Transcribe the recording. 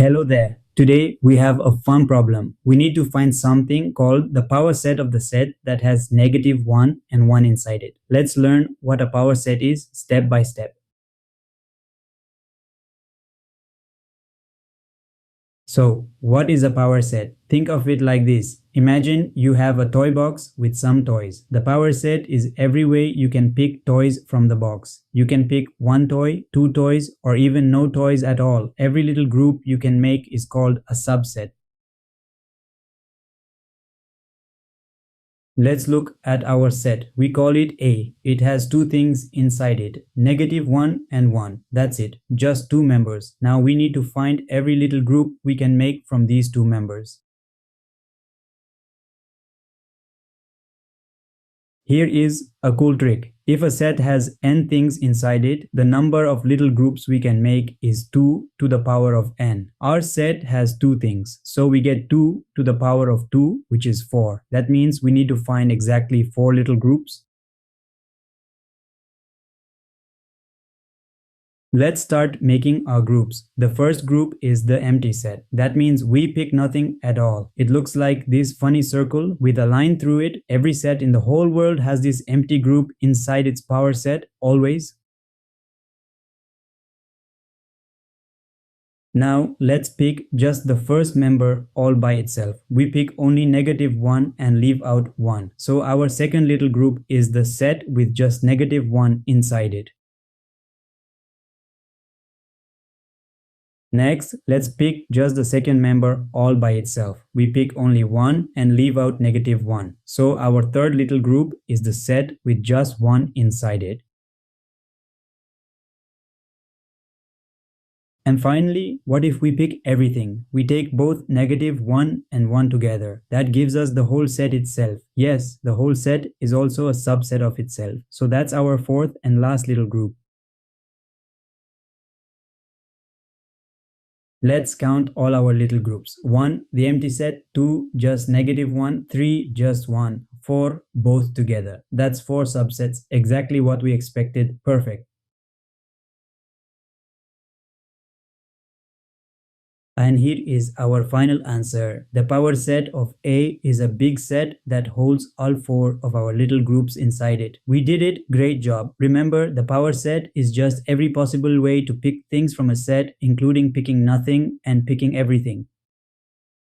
Hello there. Today we have a fun problem. We need to find something called the power set of the set that has -1 and 1 inside it. Let's learn what a power set is step by step. So, what is a power set? Think of it like this. Imagine you have a toy box with some toys. The power set is every way you can pick toys from the box. You can pick one toy, two toys, or even no toys at all. Every little group you can make is called a subset. Let's look at our set. We call it A. It has two things inside it, -1 and 1. That's it, just two members. Now we need to find every little group we can make from these two members. Here is a cool trick. If a set has n things inside it, the number of little groups we can make is 2 to the power of n. Our set has two things, so we get 2 to the power of 2, which is 4. That means we need to find exactly 4 little groups. Let's start making our groups. The first group is the empty set. That means we pick nothing at all. It looks like this funny circle with a line through it. Every set in the whole world has this empty group inside its power set, always. Now let's pick just the first member all by itself. We pick only -1 and leave out 1. So our second little group is the set with just -1 inside it. Next, let's pick just the second member all by itself. We pick only 1 and leave out -1. So our third little group is the set with just 1 inside it. And finally, what if we pick everything? We take both -1 and 1 together. That gives us the whole set itself. Yes, the whole set is also a subset of itself. So that's our fourth and last little group. Let's count all our little groups. 1, the empty set. 2, just -1. 3, just 1. 4, both together. That's 4 subsets, exactly what we expected. Perfect. And here is our final answer. The power set of A is a big set that holds all 4 of our little groups inside it. We did it, great job. Remember, the power set is just every possible way to pick things from a set, including picking nothing and picking everything.